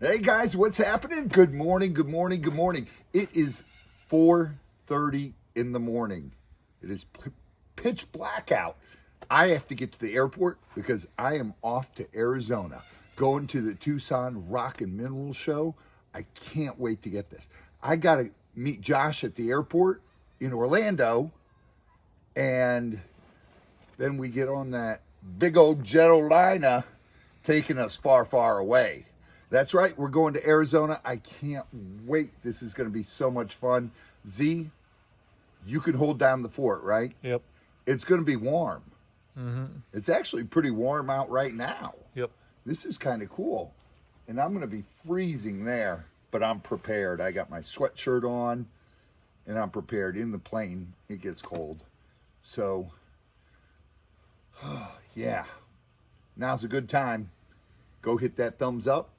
Hey guys, what's happening? Good morning, good morning, good morning. It is 4:30 in the morning. It is pitch black out. I have to get to the airport because I am off to Arizona, going to the Tucson Rock and Mineral Show. I can't wait to get this. I got to meet Josh at the airport in Orlando, and then we get on that big old jetliner taking us far, far away. That's right, we're going to Arizona. I can't wait. This is going to be so much fun. Z, you can hold down the fort, right? Yep. It's going to be warm. Mm-hmm. It's actually pretty warm out right now. Yep. This is kind of cool. And I'm going to be freezing there, but I'm prepared. I got my sweatshirt on, and I'm prepared. In the plane, it gets cold. So, yeah, now's a good time. Go hit that thumbs up.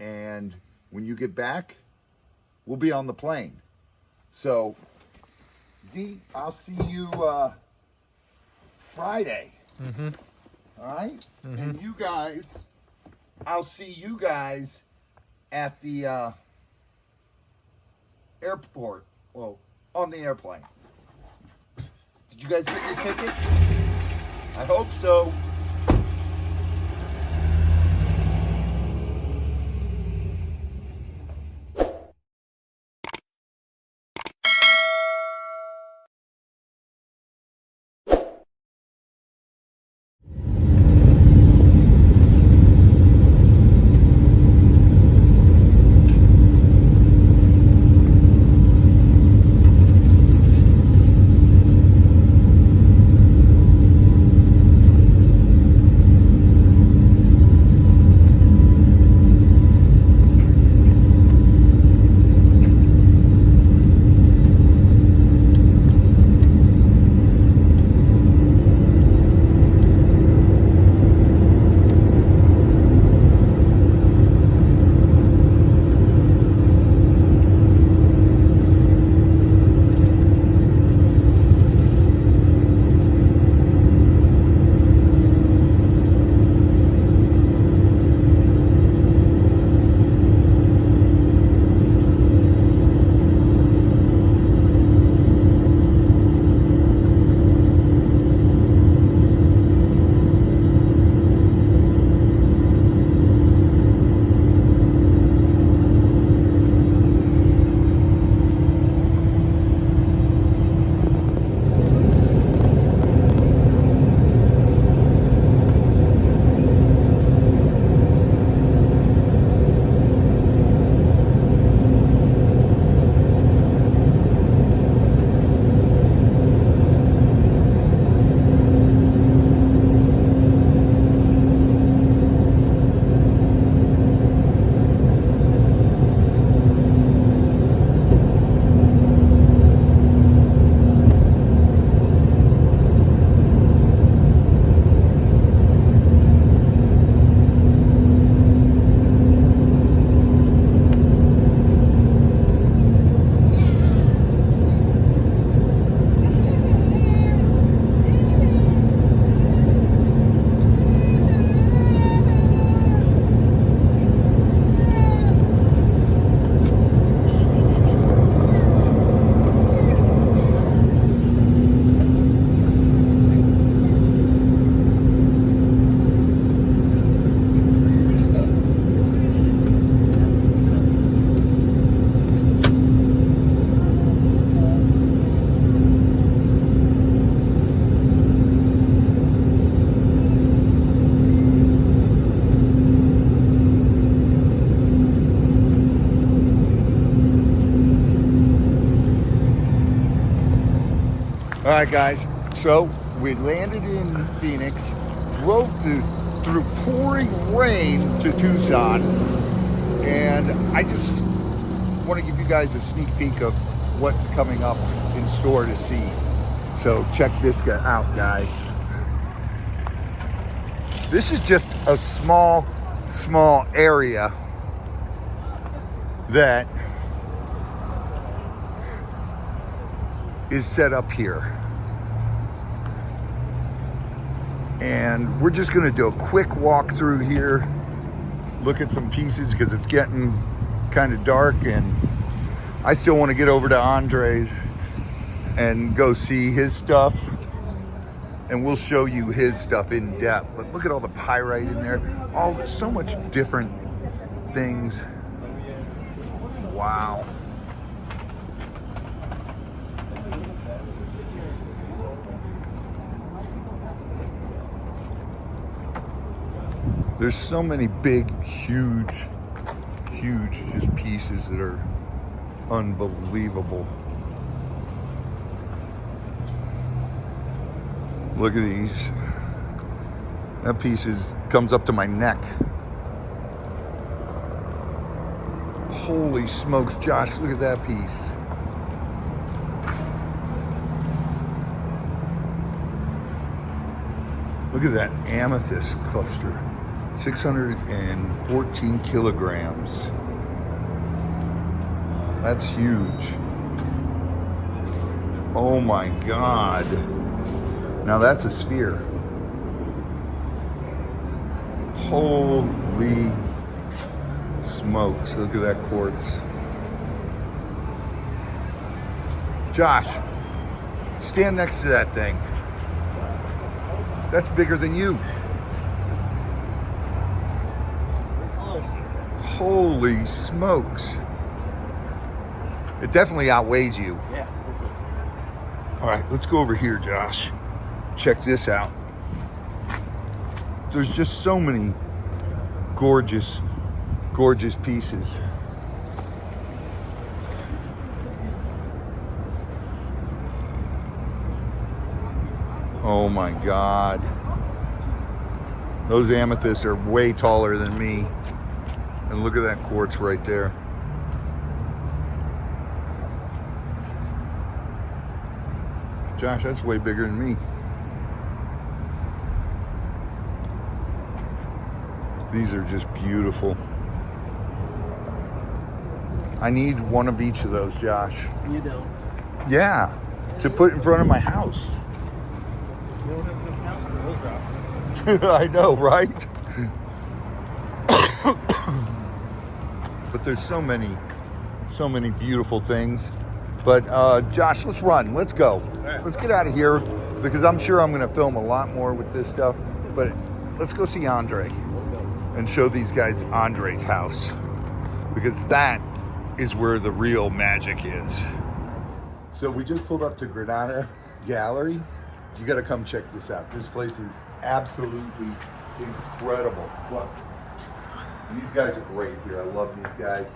And when you get back, we'll be on the plane. So, Z, I'll see you Friday. Mm-hmm. All right? Mm-hmm. And you guys, I'll see you guys at the airport. Well, on the airplane. Did you guys get your tickets? I hope so. All right, guys. So we landed in Phoenix, drove through pouring rain to Tucson, and I just want to give you guys a sneak peek of what's coming up in store to see. So check this out, guys. This is just a small area that is set up here. And we're just gonna do a quick walk through here look at some pieces because it's getting kind of dark, and I still want to get over to Andre's and go see his stuff, and we'll show you his stuff in depth. But look at all the pyrite in there, so much different things. Wow. There's so many big, huge just pieces that are unbelievable. Look at these. That piece comes up to my neck. Holy smokes, Josh, look at that piece. Look at that amethyst cluster. 614 kilograms. That's huge. Oh my God. Now that's a sphere. Holy smokes, look at that quartz. Josh, stand next to that thing. That's bigger than you. Holy smokes. It definitely outweighs you. Yeah. All right, let's go over here, Josh. Check this out. There's just so many gorgeous pieces. Oh my God. Those amethysts are way taller than me. And look at that quartz right there. Josh, that's way bigger than me. These are just beautiful. I need one of each of those, Josh. You don't. Yeah, to put in front of my house. You don't have enough house, we'll drop. I know, right? But there's so many beautiful things. But Josh, let's run. Let's go. Right. Let's get out of here because I'm sure I'm going to film a lot more with this stuff. But let's go see Andre and show these guys Andre's house, because that is where the real magic is. So we just pulled up to Granada Gallery. You got to come check this out. This place is absolutely incredible. Look, these guys are great here. I love these guys.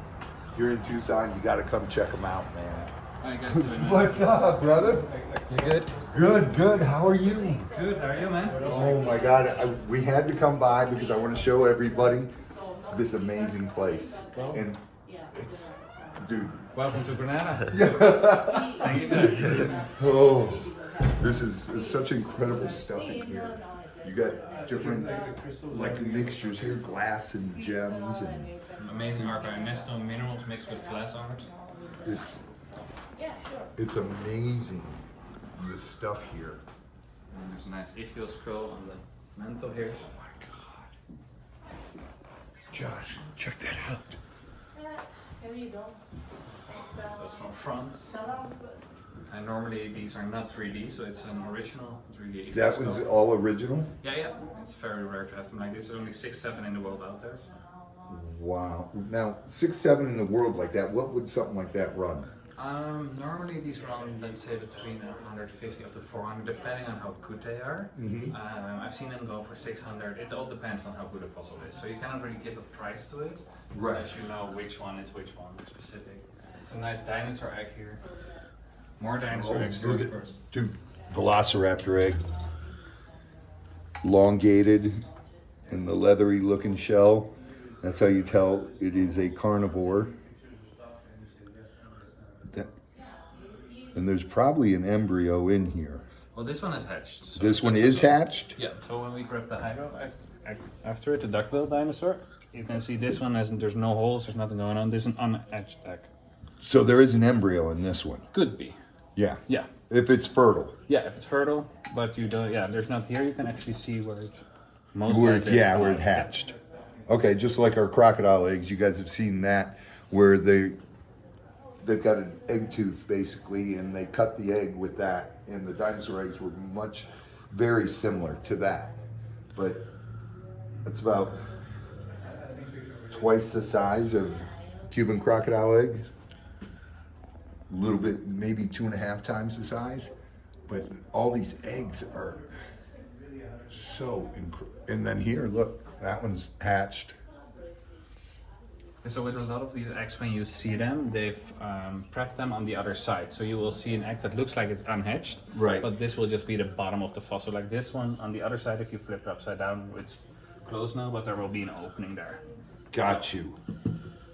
If you're in Tucson, you got to come check them out, man. How you guys doing, man? What's up, brother? You good? Good. How are you? Good. How are you, man? Oh my God, we had to come by because I want to show everybody this amazing place. And it's, dude. Welcome to Granada. Thank you, guys. Oh, this is such incredible stuff in here. You got different like mixtures here, glass and gems, and Amazing art by Ernesto, minerals mixed with glass art. it's amazing, this stuff here. And there's a nice Ethereal scroll on the mantle here. Oh my God. Josh, check that out. Here you go. So it's from France. And normally these are not 3D, so it's an original 3D. That was all original? Yeah. It's very rare to have them like this. There's only 6, 7 in the world out there. Wow. Now, 6, 7 in the world like that, what would something like that run? Normally these run, let's say, between 150 up to 400, depending on how good they are. I've seen them go for 600. It all depends on how good a fossil is. So you cannot really give a price to it, Right. unless you know which one is which one specific. It's a nice dinosaur egg here. More dinosaur eggs here, of course. Dude, Velociraptor egg. Elongated and the leathery looking shell. That's how you tell it is a carnivore. And there's probably an embryo in here. Well, this one is hatched. So This one that's is also- hatched? Yeah, so when we grab the hydro after it, the duckbill dinosaur, you can see this one hasn't, there's no holes, there's nothing going on. This is an unhatched egg. So there is an embryo in this one. Could be. Yeah. Yeah. If it's fertile. Yeah, if it's fertile, but you don't, yeah, there's not here, you can actually see where it most Where likely is it alive. hatched. Okay, just like our crocodile eggs, you guys have seen that, where they've got an egg tooth basically, and they cut the egg with that. And the dinosaur eggs were very similar to that, but it's about twice the size of Cuban crocodile egg. A little bit, maybe 2.5 times the size, but all these eggs are so incredible. And then here, look, that one's hatched. So with a lot of these eggs, when you see them, they've prepped them on the other side. So you will see an egg that looks like it's unhatched, Right. but this will just be the bottom of the fossil. Like this one on the other side, if you flip it upside down, it's closed now, but there will be an opening there. Got you.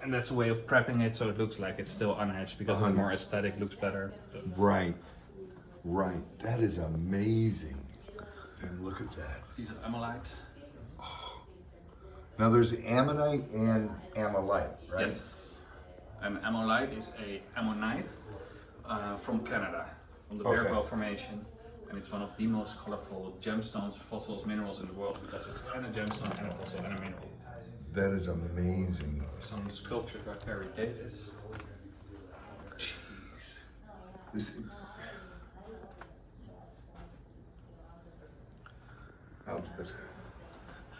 And that's a way of prepping it so it looks like it's still unhatched because it's more aesthetic, looks better. Right. That is amazing. And look at that. Piece of ammonite. Now there's ammonite and ammonite, right? Yes. Ammonite is a ammonite from Canada, from the Bear Okay. Well Formation. And it's one of the most colorful gemstones, fossils, minerals in the world because it's and a gemstone and a fossil and a mineral. That is amazing. Some sculptures by Perry Davis. This,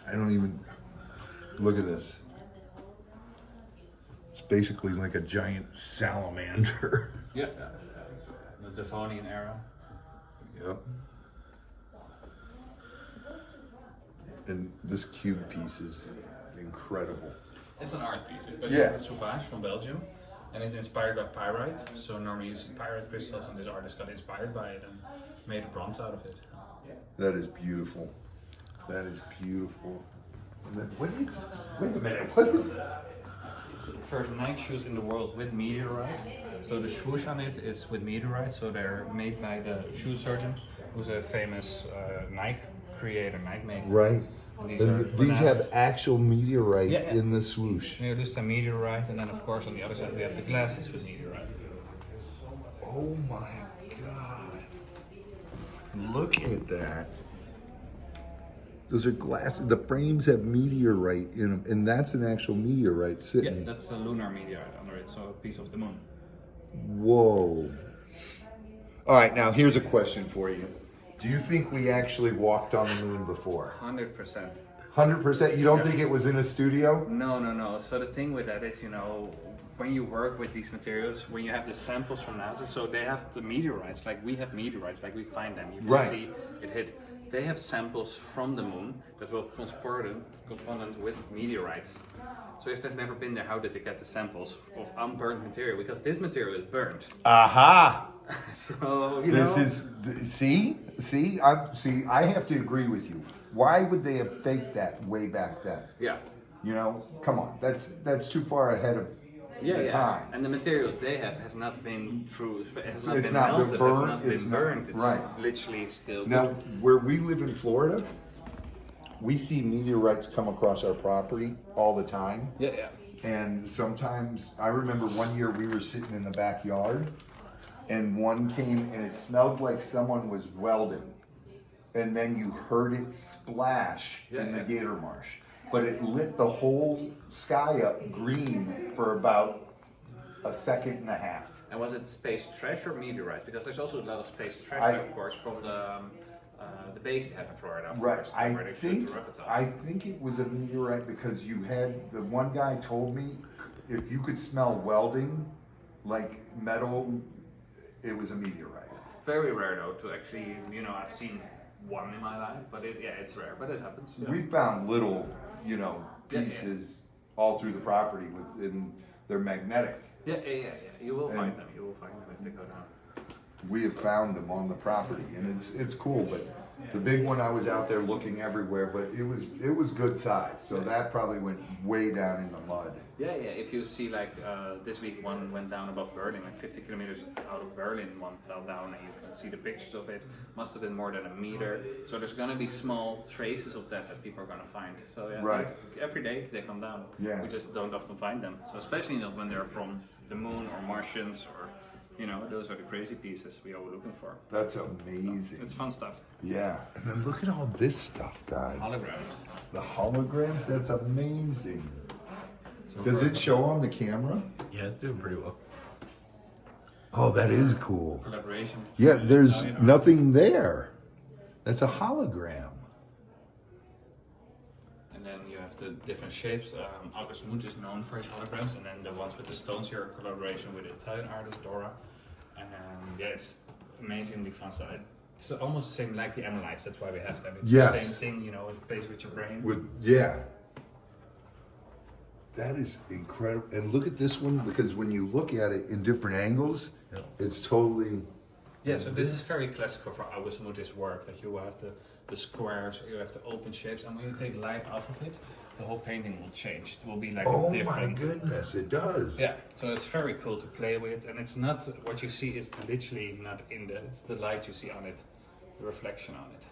I don't even look at this. It's basically like a giant salamander. Yeah. The Devonian era. Yep. And this cube piece is incredible. It's an art piece. It's by Yeah. Sauvage from Belgium. And it's inspired by pyrite. So normally you see pyrite crystals, and this artist got inspired by it and made a bronze out of it. That is beautiful. That is beautiful. And then what is? Wait a minute. What is? The first Nike shoes in the world with meteorite. So the swoosh on it is with meteorite. So they're made by the shoe surgeon, who's a famous Nike creator, Nike maker. Right. And these And are these bananas. have actual meteorite Yeah, yeah. in the swoosh. Here is the meteorite, and then of course on the other side we have the glasses with meteorite. Oh my God. Look at that. Those are glasses. The frames have meteorite in them, and that's an actual meteorite Yeah, sitting. that's a lunar meteorite under it, so a piece of the moon. Whoa. All right, now here's a question for you. Do you think we actually walked on the moon before? 100%. 100%? You don't think it was in a studio? No. So the thing with that is, when you work with these materials, when you have the samples from NASA, so they have the meteorites, like we have meteorites, like we find them. You can Right. see it hit. They have samples from the moon that were correspondent with meteorites. So if they've never been there, how did they get the samples of unburned material? Because this material is burnt. Aha! So, This is I have to agree with you. Why would they have faked that way back then? Yeah. Come on, that's too far ahead of the time. And the material they have has not been has not It's been not been melted, burnt, has not it's been not- burned. It's right. literally still. Now, where we live in Florida, we see meteorites come across our property all the time. Yeah. And sometimes, I remember one year we were sitting in the backyard, and one came and it smelled like someone was welding. And then you heard it splash in the Gator Marsh. But it lit the whole sky up green for about a second and a half. And was it space trash or meteorite? Because there's also a lot of space trash, I- there, of course, from the base they have in Florida. Of Right. course, I where they shoot think the rockets off. I think it was a meteorite because you had the one guy told me if you could smell welding, like metal, it was a meteorite. Very rare though to actually, I've seen one in my life, but it's rare, but it happens. Yeah. We found little, Yeah. pieces all through the property and they're magnetic. Yeah. You will And- find them. You will find them if they go down. We have found them on the property, and it's cool. But the big one, I was out there looking everywhere, but it was good size. So that probably went way down in the mud. Yeah. If you see this week one went down above Berlin, like 50 kilometers out of Berlin, one fell down, and you can see the pictures of it. Must have been more than a meter. So there's gonna be small traces of that people are gonna find. So yeah, Right. every day they come down. Yeah. We just don't often find them. So especially not when they're from the moon or Martians or You know, those are the crazy pieces we are looking for. That's amazing. It's fun stuff. Yeah. And then look at all this stuff, guys. Holograms. The holograms, that's amazing. Does it show on the camera? Yeah, it's doing pretty well. Oh, that is cool. Collaboration. Yeah, between there's Italian nothing there. That's a hologram. And then you have the different shapes. August Moot is known for his holograms, and then the ones with the stones here are a collaboration with Italian artist Dora. And yeah, it's amazingly fun stuff. It's almost the same like the analytes. That's why we have them. It's Yes. the same thing, you know. It plays with your brain. Yeah. That is incredible. And look at this one, because when you look at it in different angles, it's totally. Yeah, so this is very classical for August Moot's work, that you have the squares, or you have the open shapes, and when you take light off of it, the whole painting will change. It will be like Oh my different. goodness, it does. Yeah, so it's very cool to play with, and it's not what you see is literally not in it's the light you see on it, the reflection on it.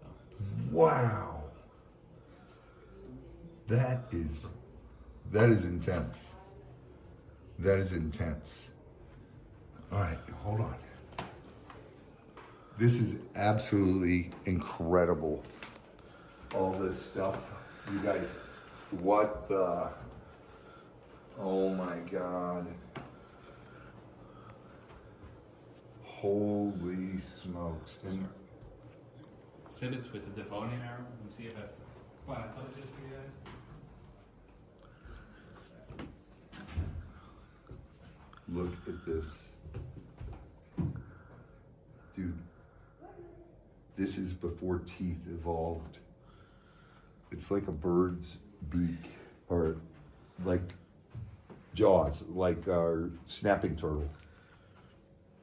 So. Wow. That is intense. That is intense. All right, hold on. This is absolutely incredible. All this stuff. You guys, what the? Oh my God. Holy smokes. And Sit it with the Devonian arrow and see if that. Well, I thought it just for you guys. look at this. Dude, this is before teeth evolved. It's like a bird's beak, or like jaws, like our snapping turtle.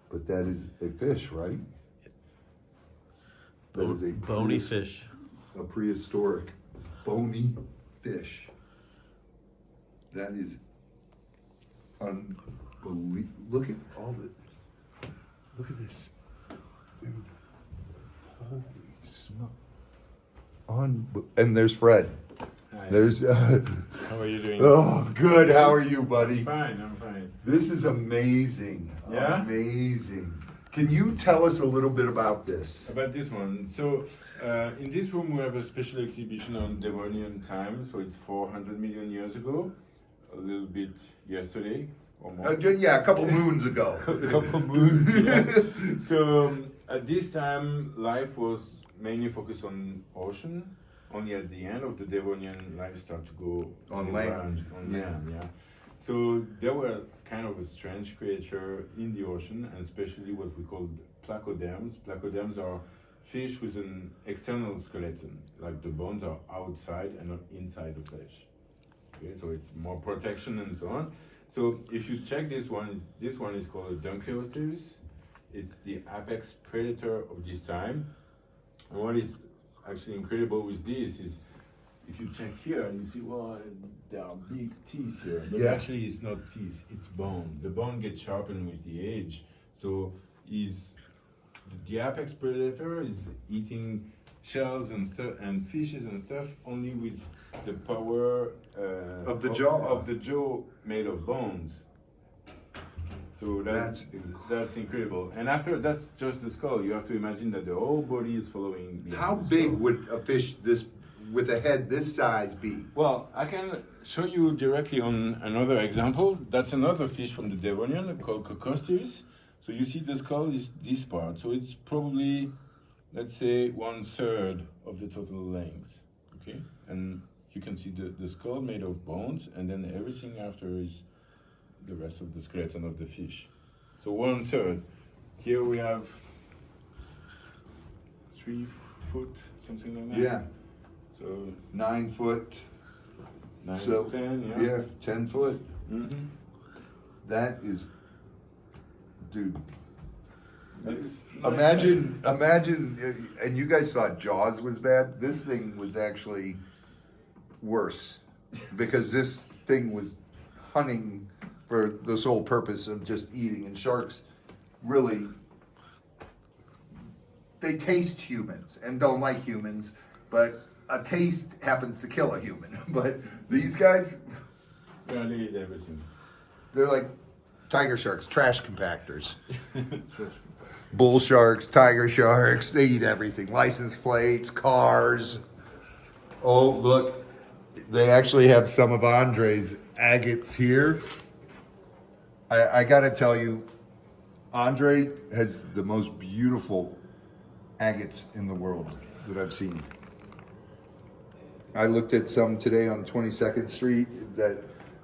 But that is a fish, right? That is a Bony fish. A prehistoric bony fish. That is unbelievable. Look at all the. Look at this, dude. Holy smoke! And there's Fred. Hi. There's. How are you doing? Oh, good. How are you, buddy? Fine, I'm fine. This is amazing. Yeah? Amazing. Can you tell us a little bit about this? About this one. So, in this room we have a special exhibition on Devonian time. So it's 400 million years ago, a little bit yesterday or more. Yeah, a couple moons ago. A couple moons. Yeah. So at this time, life was mainly focused on ocean. Only at the end of the Devonian, life started to go On around, land. on land, yeah. So there were kind of a strange creature in the ocean, and especially what we call placoderms. Placoderms are fish with an external skeleton, like the bones are outside and not inside the flesh. Okay, so it's more protection and so on. So if you check this one is called a Dunkleosteus. It's the apex predator of this time. And what is actually incredible with this is, if you check here and you see, well, there are big teeth here, but Yeah. actually it's not teeth, it's bone. The bone gets sharpened with the age. So the apex predator is eating shells and stuff and fishes and stuff only with the power Of the jaw. of the jaw made of bones. So that's incredible. And after that's just the skull. You have to imagine that the whole body is following. behind How the big skull. would a fish with a head this size be? Well, I can show you directly on another example. That's another fish from the Devonian called Cocosteus. So you see the skull is this part. So it's probably, let's say, 1/3 of the total length. Okay? And you can see the skull made of bones, and then everything after is the rest of the skeleton of the fish. So 1/3. Here we have 3 foot, something like that. Yeah, So 9 foot. 9 So, to 10, yeah. Yeah, 10 foot. Mm-hmm. That is, dude. It's Imagine, and you guys thought Jaws was bad. This thing was actually worse, because this thing was hunting for the sole purpose of just eating. And sharks really, they taste humans and don't like humans, but a taste happens to kill a human. But these guys, Yeah, they eat everything. they're like Tiger sharks, trash compactors. Bull sharks, tiger sharks, they eat everything. License plates, cars. Oh, look. They actually have some of Andre's agates here. I gotta tell you, Andre has the most beautiful agates in the world that I've seen. I looked at some today on 22nd Street that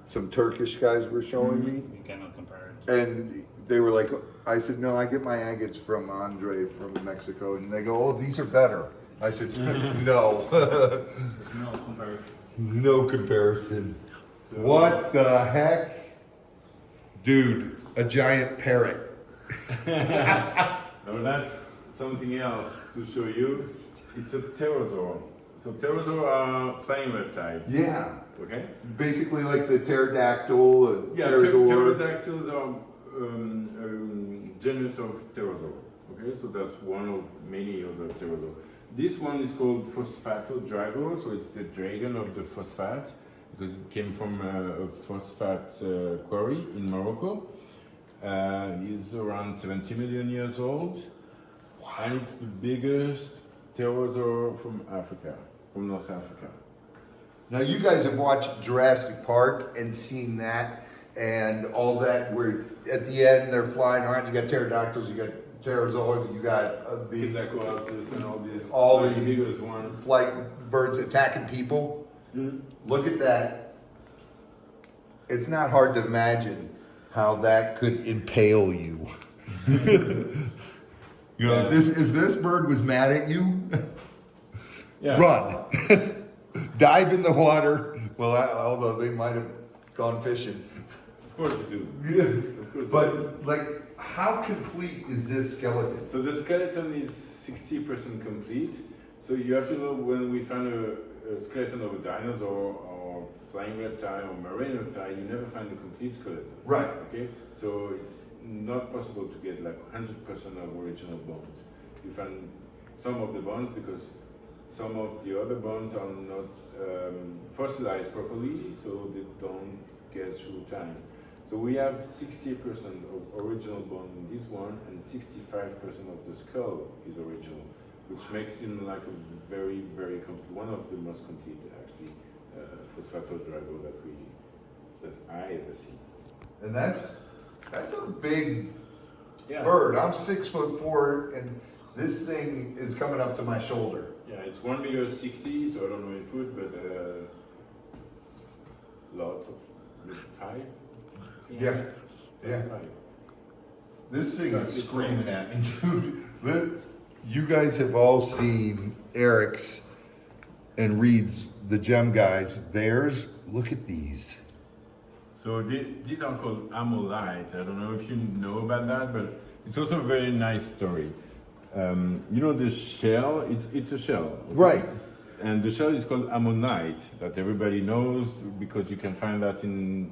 some Turkish guys were showing me. You cannot compare it. And they were like, I said, no, I get my agates from Andre from Mexico. And they go, oh, these are better. I said, no. No comparison. No comparison. What the heck? Dude, a giant parrot. Now that's something else to show you. It's a pterosaur. So pterosaur are flying reptiles. Yeah. Okay? Basically like the pterodactyl, Yeah, pterodactyls are genus of pterosaur. Okay, so that's one of many other pterosaurs. This one is called Phosphato-drago, so it's the dragon of the phosphate, because it came from a phosphate quarry in Morocco. He's around 70 million years old, and it's the biggest pterosaur from Africa, from North Africa. Now you guys have watched Jurassic Park and seen that and all that where at the end they're flying around, you got pterodactyls, you got pterosaurs, you got the Quetzalcoatlus and all these. all the biggest one. flight birds attacking people. Look at that. It's not hard to imagine how that could impale you. You know, if this bird was mad at you, Yeah. run. Dive in the water. Well, although they might have gone fishing. Of course we do. Yeah. Of course But like, how complete is this skeleton? So the skeleton is 60% complete. So you have to know when we find a skeleton of a dinosaur or flying reptile or marine reptile, you never find a complete skeleton. Right. Okay. So it's not possible to get like 100% of original bones. You find some of the bones because some of the other bones are not fossilized properly, so they don't get through time. So we have 60% of original bone in this one, and 65% of the skull is original, which makes him like a very, very complete, one of the most complete actually Phosphato-drago that I ever seen. And that's a big Yeah. bird. I'm 6'4", and this thing is coming up to my shoulder. Yeah, it's 1.60 meters, so I don't know in foot, but it's lots of 5. Yeah. Yeah. 5. This thing is It's screaming at me, dude. You guys have all seen Eric's and Reed's, the gem guys. Theirs, look at these. So these are called amolite. I don't know if you know about that, but it's also a very nice story. You know the shell? It's a shell. Okay? Right. And the shell is called ammonite, that everybody knows because you can find that in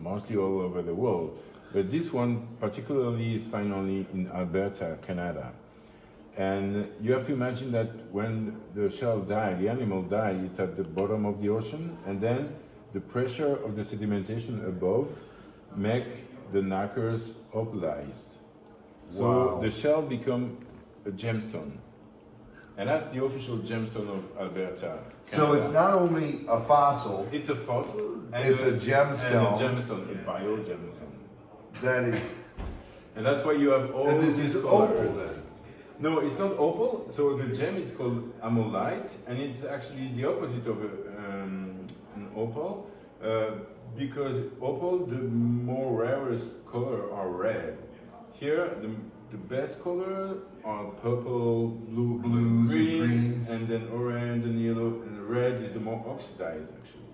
mostly all over the world. But this one particularly is found only in Alberta, Canada. And you have to imagine that when the shell died, the animal died, it's at the bottom of the ocean, and then the pressure of the sedimentation above make the knackers opalized. So Wow. the shell become a gemstone. And that's the official gemstone of Alberta. So Canada. it's not only a fossil, It's a fossil. it's a gemstone. And a gemstone, a biogemstone. that is, And that's why you have all and this these is colors. opal then. No, it's not opal. So the gem is called amolite, and it's actually the opposite of an opal, because opal, the more rarest color are red. Here, the best color are purple, blue, Blues and green, greens. and then orange and yellow, and red is the more oxidized actually.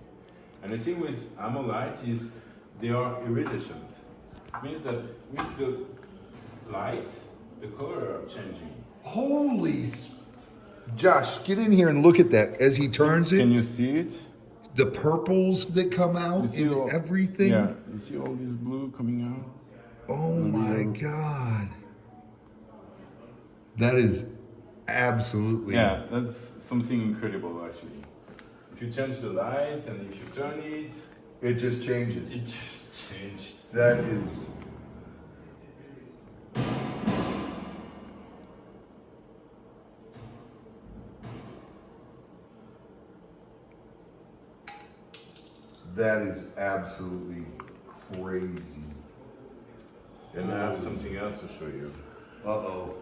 And the thing with amolite is they are iridescent. It means that with the lights, the color are changing. Holy, Josh, get in here and look at that as he turns it. Can you see it? The purples that come out and all, everything. Yeah, you see all this blue coming out? Oh my God. That is absolutely. Yeah, that's something incredible actually. If you change the light and if you turn it, It just changes. it just changes. That is That is absolutely crazy. And I have something else to show you. Uh-oh.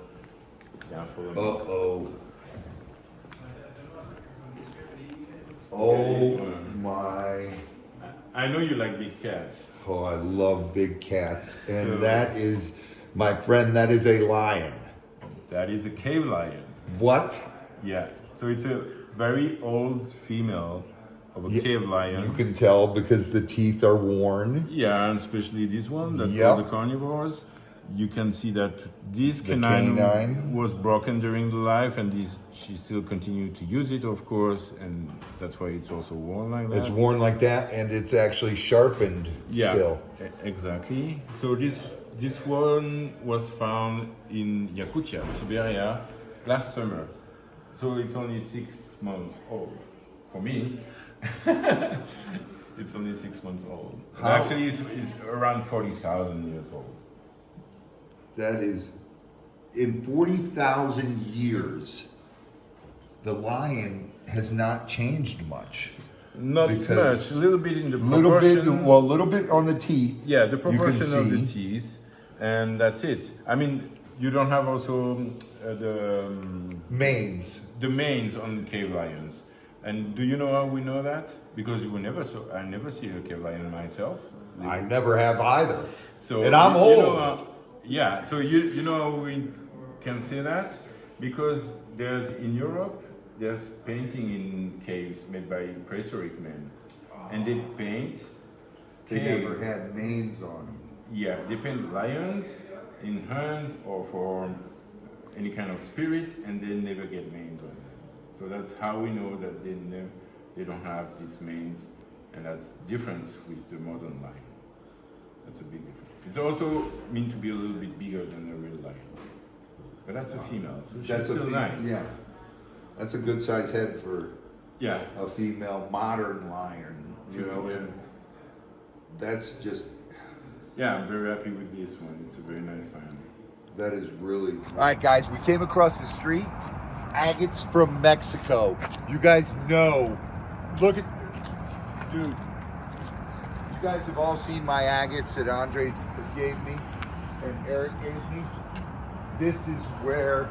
Yeah, follow me. Uh-oh. Oh my. I know you like big cats. Oh, I love big cats. And So- that is, my friend, that is a lion. That is a cave lion. What? Yeah. So it's a very old female of a Yeah, cave You lion. can tell because the teeth are worn. Yeah, and especially this one that Yep. all the carnivores. You can see that this The canine, canine. was broken during the life, and she still continued to use it, of course, and that's why it's also worn like that. It's worn like that, and it's actually sharpened Yeah, still. exactly. So this one was found in Yakutia, Siberia, last summer. So it's only 6 months old. For me, it's only 6 months old. How- Actually, it's around 40,000 years old. That is, in 40,000 years, the lion has not changed much. Not Because much, a little bit in the Little bit, proportion. well, a little bit on the teeth. Yeah, the you can proportion of the see. teeth, and that's it. I mean, you don't have also Manes. the manes on cave lions. And do you know how we know that? Because I never see a cave lion myself. I never have either. So And I'm you old. know yeah, so you know how we can say that? Because in Europe, there's painting in caves made by prehistoric men. And they paint They cave. never had manes on them. Yeah, they paint lions in hand or for any kind of spirit, and they never get manes on them. So that's how we know that they don't have these manes, and that's difference with the modern lion. That's a big difference. It's also meant to be a little bit bigger than a real lion, but that's a female, so she's That's still nice. Yeah. That's a good size head for Yeah. a female modern lion, you know, and that's just, Yeah, I'm very happy with this one. It's a very nice find. that is really. All right, guys, we came across the street. Agates from Mexico. You guys know. Look at, dude. You guys have all seen my agates that Andres gave me and Eric gave me. This is where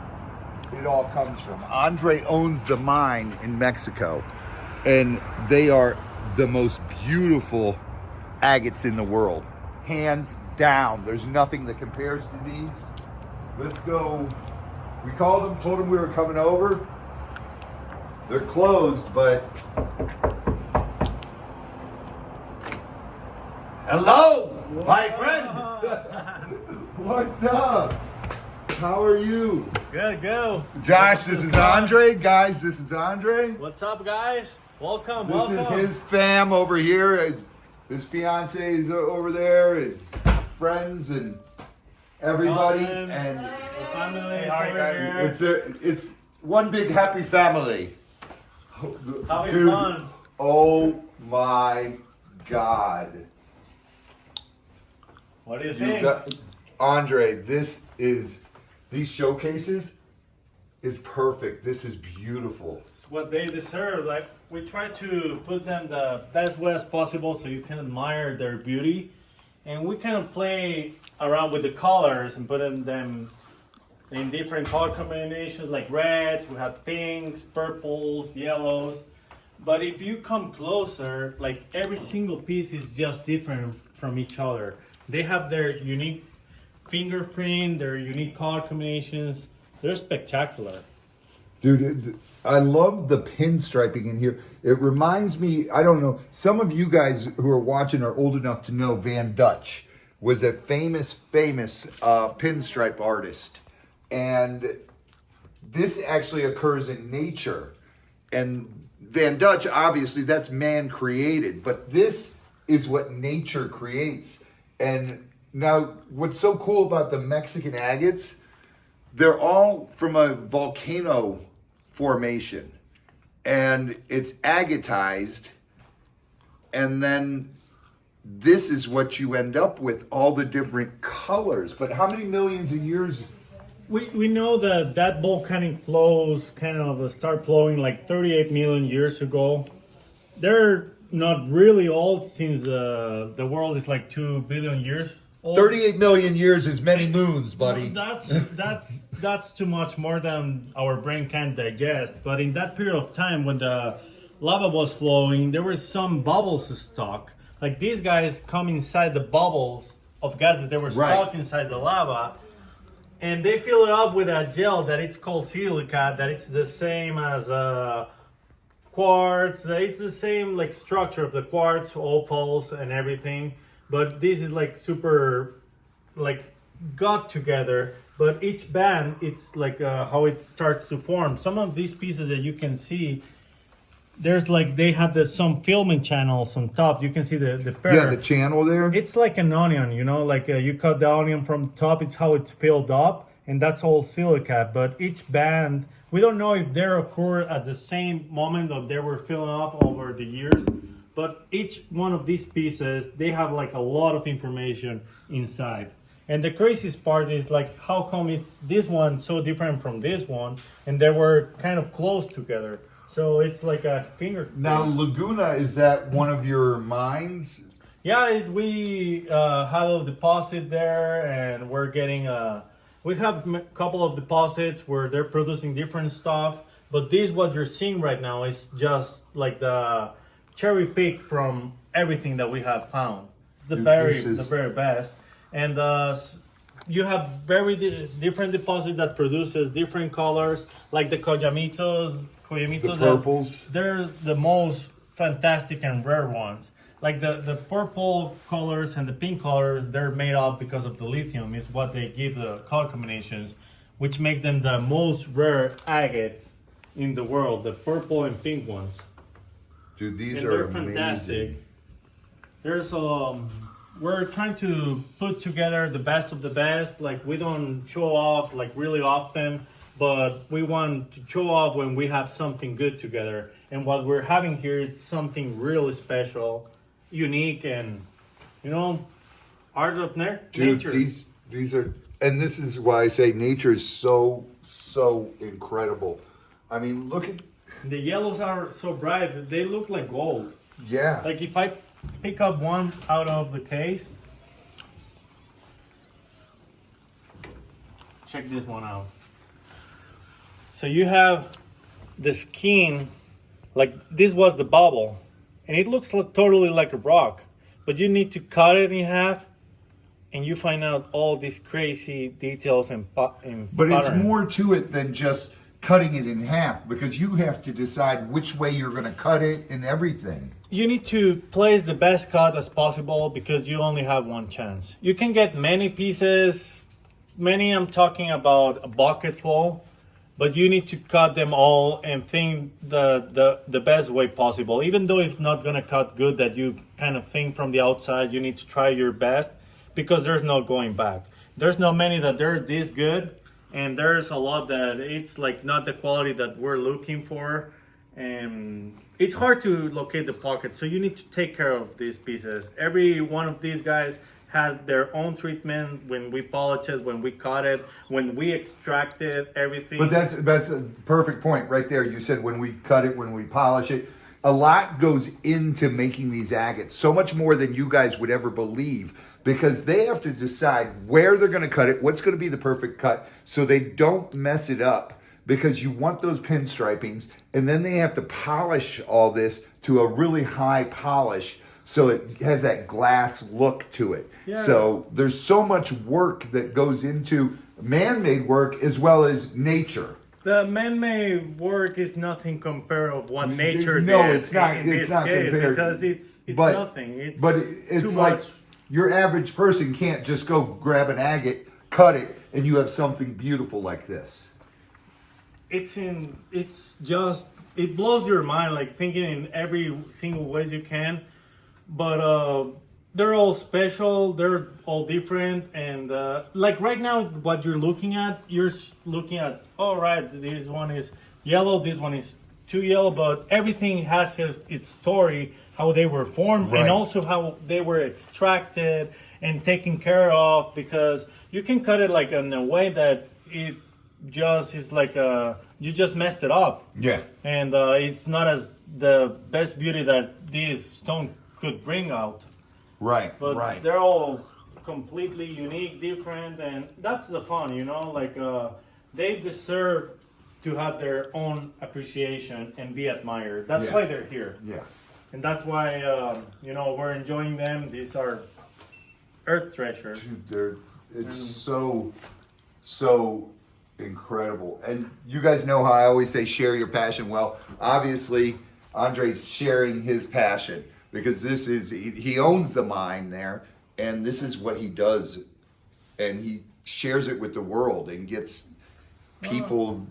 it all comes from. Andre owns the mine in Mexico, and they are the most beautiful agates in the world. Hands down. There's nothing that compares to these. Let's go. We called them, told them we were coming over. They're closed, but. Hello, my friend. What's up? How are you? Good, go. Josh, this is Andre. Guys, this is Andre. What's up, guys? Welcome, This welcome. is his fam over here. His fiance is over there. His friends and everybody. Cousins. And Family over here. it's one big happy family. Having Dude, fun. oh my God. What do you You think? got, Andre, these showcases is perfect. This is beautiful. It's what they deserve. Like, we try to put them the best way as possible so you can admire their beauty. And we kind of play around with the colors and putting them in different color combinations, like reds, we have pinks, purples, yellows. But if you come closer, like every single piece is just different from each other. They have their unique fingerprint, their unique color combinations. They're spectacular. Dude, I love the pinstriping in here. It reminds me, I don't know, some of you guys who are watching are old enough to know Van Dutch was a famous pinstripe artist. And this actually occurs in nature. And Van Dutch, obviously, that's man created. But this is what nature creates. And now, what's so cool about the Mexican agates, they're all from a volcano formation. And it's agatized. And then this is what you end up with, all the different colors. But how many millions of years? We know that volcanic flows kind of start flowing like 38 million years ago. They're not really old since the world is like 2 billion years old. 38 million years is many moons, buddy. No, that's too much, more than our brain can digest. But in that period of time when the lava was flowing, there were some bubbles stuck. Like these guys come inside the bubbles of gases that were stuck inside the lava, and they fill it up with a gel that it's called silica. That it's the same as quartz. It's the same like structure of the quartz, opals, and everything. But this is like super, like got together. But each band, it's like how it starts to form. Some of these pieces that you can see, there's like they have some filament channels on top. You can see the pair. Yeah, the channel there. It's like an onion, you know, like you cut the onion from the top. It's how it's filled up, and that's all silica. But each band, we don't know if they occur at the same moment that they were filling up over the years. But each one of these pieces, they have like a lot of information inside. And the craziest part is like, how come it's this one so different from this one, and they were kind of close together. So it's like a finger. Now, Laguna, is that one of your mines? Yeah, we have a deposit there, and we're getting we have a couple of deposits where they're producing different stuff. But this, what you're seeing right now, is just like the cherry pick from everything that we have found. The very best, and you have very different deposits that produces different colors, like the Koyamitos. The purples. They're the most fantastic and rare ones. Like the purple colors and the pink colors, they're made up because of the lithium. Is what they give the color combinations, which make them the most rare agates in the world. The purple and pink ones. Dude, these And are they're amazing. fantastic. There's we're trying to put together the best of the best. Like we don't show off like really often, but we want to show off when we have something good together. And what we're having here is something really special, unique, and art of Dude, nature. these are, and this is why I say nature is so incredible. I mean, look at, The yellows are so bright that they look like gold. yeah. Like if I pick up one out of the case, check this one out. So you have the skin, like this was the bubble, and it looks totally like a rock, but you need to cut it in half, and you find out all these crazy details and But it's more to it than just cutting it in half, because you have to decide which way you're going to cut it and everything. You need to place the best cut as possible because you only have one chance. You can get many pieces, I'm talking about a bucket full, but you need to cut them all and think the best way possible. Even though it's not gonna cut good, that you kind of think from the outside, you need to try your best because there's no going back. There's not many that they're this good, and there's a lot that it's like not the quality that we're looking for. And it's hard to locate the pocket, so you need to take care of these pieces. Every one of these guys has their own treatment when we polish it, when we cut it, when we extract it, everything. But that's a perfect point right there. You said when we cut it, when we polish it. A lot goes into making these agates, so much more than you guys would ever believe, because they have to decide where they're going to cut it, what's going to be the perfect cut, so they don't mess it up, because you want those pinstripings, and then they have to polish all this to a really high polish so it has that glass look to it. Yeah. So there's so much work that goes into man-made work as well as nature. The man-made work is nothing compared to what nature No, did it's not. in It's this not case, compared. because it's But- nothing. It's But it's too like much. your average person can't just go grab an agate, cut it, and you have something beautiful like this. It blows your mind, like thinking in every single ways you can, but they're all special, they're all different, and like right now what you're looking at, all right, this one is yellow, this one is too yellow, but everything has its story, how they were formed, Right. and also how they were extracted and taken care of, because you can cut it like in a way that it just is like you just messed it up. Yeah. And it's not as the best beauty that this stone could bring out. Right. But right. they're all completely unique, different, and that's the fun, you know. Like they deserve to have their own appreciation and be admired. That's Yeah. why they're here, Yeah. and that's why you know, we're enjoying them. These are earth treasures. Dude, it's so incredible. And you guys know how I always say share your passion. Well, obviously Andre's sharing his passion because this is he owns the mine there, and this is what he does, and he shares it with the world and gets people.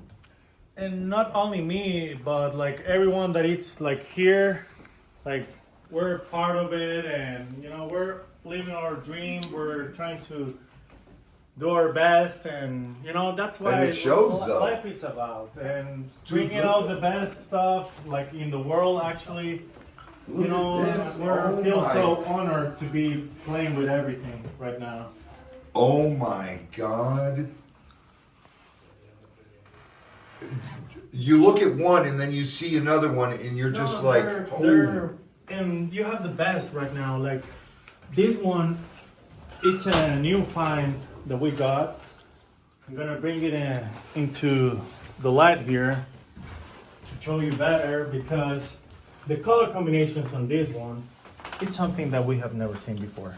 And not only me, but like everyone that it's like here, like we're part of it, and you know, we're living our dream. We're trying to do our best, and you know, that's why And it shows, though. life is about, and bringing out the best stuff like in the world. Actually, you know, this. we're Oh feel my. so honored to be playing with everything right now. Oh my God. You look at one and then you see another one and you're just No, like, they're and you have the best right now. Like this one, it's a new find that we got. I'm gonna bring it into the light here to show you better, because the color combinations on this one, it's something that we have never seen before.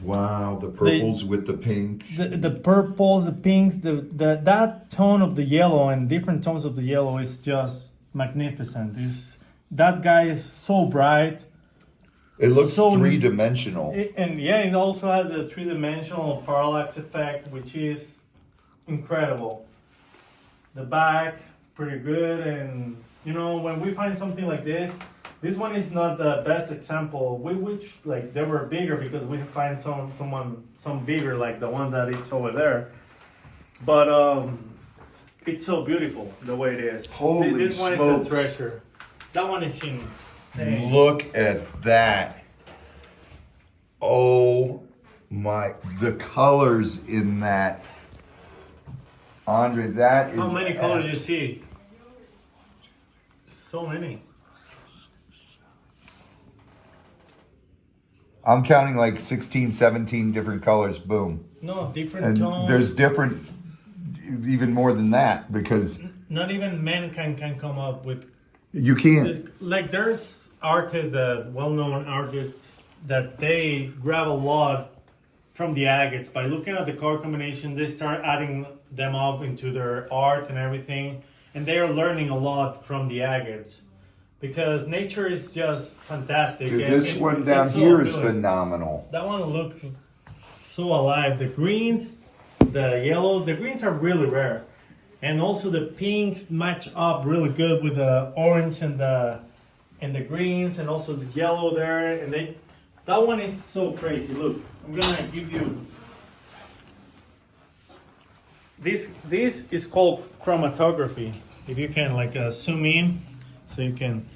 wow, the purples with the pink. The purples, the pinks, that tone of the yellow and different tones of the yellow is just magnificent. That guy is so bright. It looks so- three-dimensional. And yeah, it also has the three-dimensional parallax effect, which is incredible. The back, pretty good, and you know, when we find something like this one is not the best example. We wish like they were bigger, because we find some bigger, like the one that it's over there. But it's so beautiful the way it is. Holy this one smokes. is a treasure. That one is insane. Look at that. Oh my, the colors in that. Andre, that is. How many colors you see? So many. I'm counting like 16, 17 different colors. Boom. No, different And tones. there's different, even more than that, because Not even men can come up with you can't. this. Like there's artists, well-known artists, that they grab a lot from the agates. By looking at the color combination, they start adding them up into their art and everything, and they are learning a lot from the agates, because nature is just fantastic. Dude, and this one it's down so here is appealing. phenomenal. That one looks so alive. The greens, the yellows, the greens are really rare. And also the pinks match up really good with the orange and the greens, and also the yellow there. And that one is so crazy. Look, I'm gonna give you this. This is called chromatography. If you can like zoom in, so you can.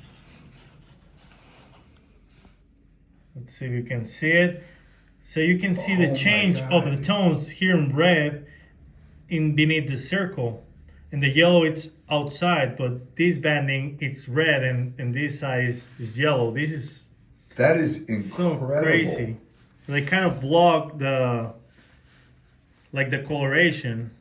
Let's see if you can see it. So you can see the Oh change my of the God. tones here in red in beneath the circle. And the yellow it's outside, but this banding it's red, and this side is yellow. This is That is so incredible. crazy. They kind of block the coloration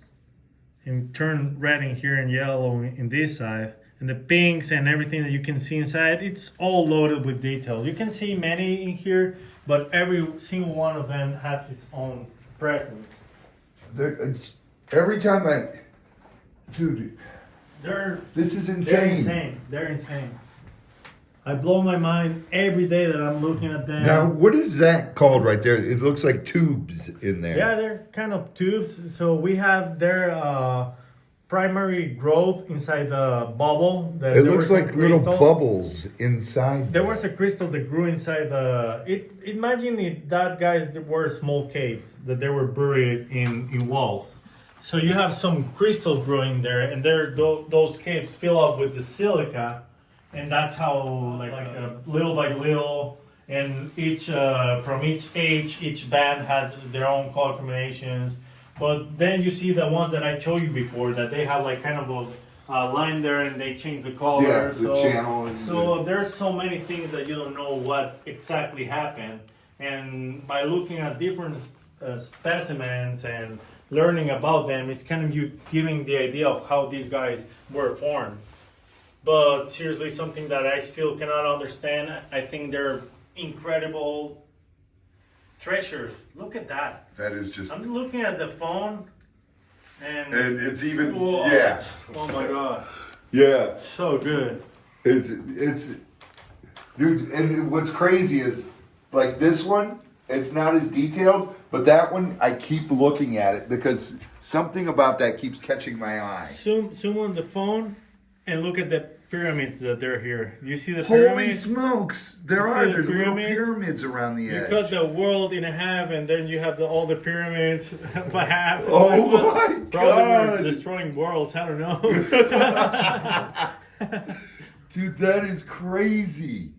and turn red in here and yellow in this side. And the pinks and everything that you can see inside, it's all loaded with details. You can see many in here, but every single one of them has its own presence. Every time dude, this is They're insane. insane. They're insane. I blow my mind every day that I'm looking at them. Now, what is that called right there? It looks like tubes in there. Yeah, they're kind of tubes. So we have their primary growth inside the bubble. It looks like little bubbles inside. There was a crystal that grew inside the. Imagine if that guys were small caves that they were buried in walls. So you have some crystals growing there, and those caves fill up with the silica, and that's how like little by little, and each from each age, each band had their own color combinations. But then you see the ones that I showed you before, that they have like kind of line there and they change the color. Yeah, the channel. So there's so many things that you don't know what exactly happened. And by looking at different specimens and learning about them, it's kind of you giving the idea of how these guys were formed. But seriously, something that I still cannot understand. I think they're incredible treasures. Look at that. That is just. I'm looking at the phone, and it's even. whoa. Yeah. Oh my god. Yeah. So good. It's. Dude, and what's crazy is, like this one, it's not as detailed, but that one, I keep looking at it because something about that keeps catching my eye. Zoom on the phone and look at the pyramids that are here. You see the Holy pyramids? smokes! You see the There's little pyramids? pyramids around the You edge. cut the world in half, and then you have all the pyramids by half. Oh my Probably we're god! destroying worlds. I don't know. Dude, that is crazy.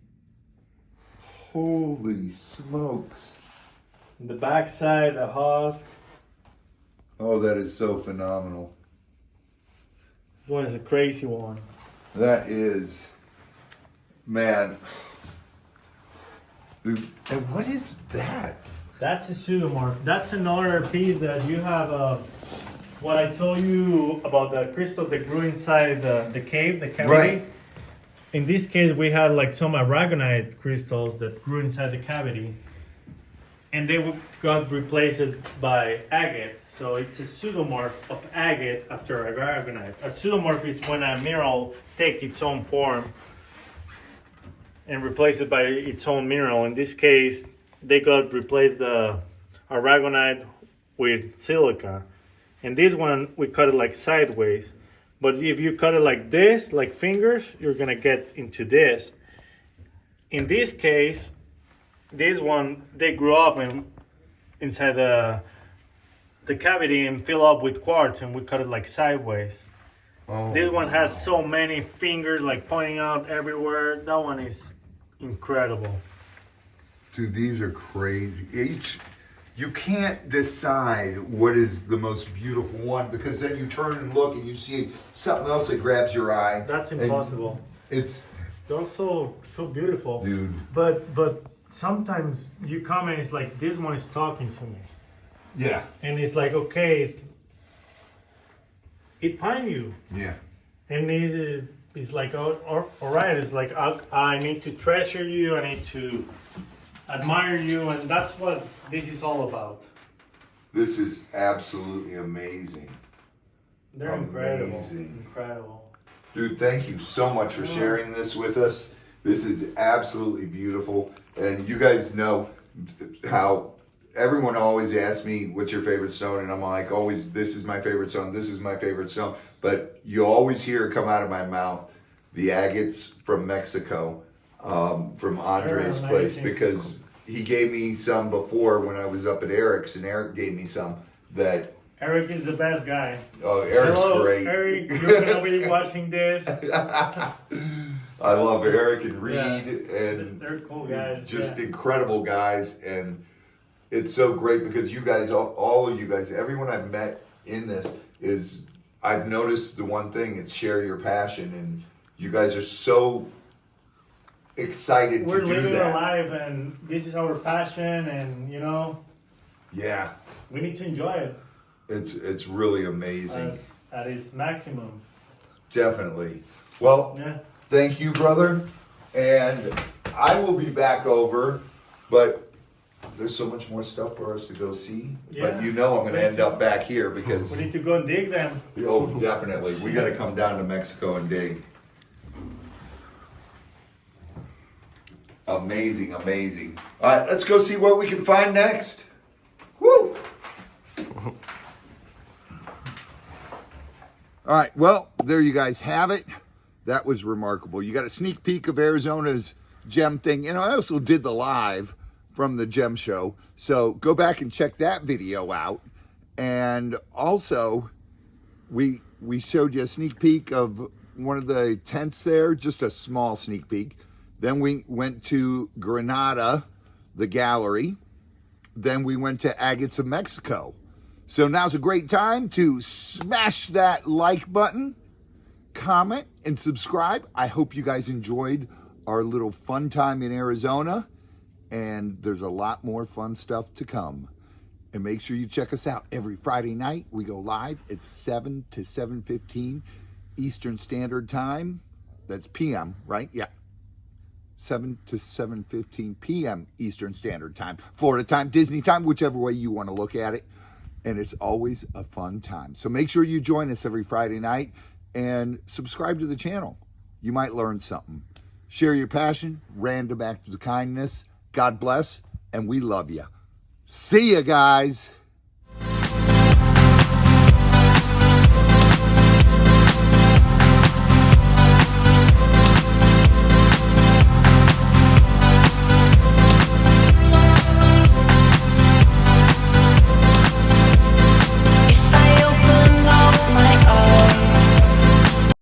Holy smokes. The backside, the husk. Oh, that is so phenomenal. This one is a crazy one. That is, man. Dude, and what is that? That's a pseudomorph. That's another piece that you have. What I told you about the crystal that grew inside the cave, the cavity. Right. In this case, we had like some aragonite crystals that grew inside the cavity, and they got replaced by agate. So it's a pseudomorph of agate after aragonite. A pseudomorph is when a mineral takes its own form and replace it by its own mineral. In this case, they got replaced the aragonite with silica. And this one, we cut it like sideways. But if you cut it like this, like fingers, you're gonna get into this. In this case, this one, they grew up inside the cavity and fill up with quartz, and we cut it like sideways. Oh, This one has so many fingers like pointing out everywhere. That one is incredible. dude, these are crazy. You can't decide what is the most beautiful one because then you turn and look and you see something else that grabs your eye. That's and impossible. It's, They're so beautiful. dude. But sometimes you come and it's like this one is talking to me. Yeah. And it's like, okay, it find you. Yeah. And it's like, all right, it's like, I need to treasure you, I need to admire you, and that's what this is all about. This is absolutely amazing. They're incredible. Amazing. Incredible. Dude, thank you so much for sharing this with us. This is absolutely beautiful. And you guys know how everyone always asks me, what's your favorite stone? And I'm like, always, this is my favorite stone. This is my favorite stone. But you always hear it come out of my mouth, the agates from Mexico, from Andre's They're place, amazing. because he gave me some before when I was up at Eric's, and Eric gave me some that, Eric is the best guy. oh, Eric's Hello, great. Eric, you're gonna be watching this. I love Eric and Reed, Yeah. and They're cool guys. just yeah. incredible guys. And it's so great because you guys, all of you guys, everyone I've met in this is, I've noticed the one thing, it's share your passion, and you guys are so excited We're to do living that. our life, and this is our passion, and Yeah, we need to enjoy it it's really amazing. at its maximum. Definitely. Well, Yeah. thank you, brother. And I will be back over, but there's so much more stuff for us to go see. Yeah. But you know I'm going to end up back here because, We need to go and dig them. oh, definitely. We got to come down to Mexico and dig. Amazing, amazing. All right, let's go see what we can find next. Woo! All right, well, there you guys have it. That was remarkable. You got a sneak peek of Arizona's gem thing. And I also did the live from the gem show. So go back and check that video out. And also, we showed you a sneak peek of one of the tents there, just a small sneak peek. Then we went to Granada, the gallery. Then we went to Agates of Mexico. So now's a great time to smash that like button, comment, and subscribe. I hope you guys enjoyed our little fun time in Arizona. And there's a lot more fun stuff to come. And make sure you check us out every Friday night. We go live at 7 to 7:15 Eastern Standard Time. That's PM, right? Yeah. 7 to 7:15 p.m. Eastern Standard Time. Florida time, Disney time, whichever way you want to look at it. And it's always a fun time. So make sure you join us every Friday night and subscribe to the channel. You might learn something. Share your passion, random acts of kindness. God bless, and we love you. See ya, guys.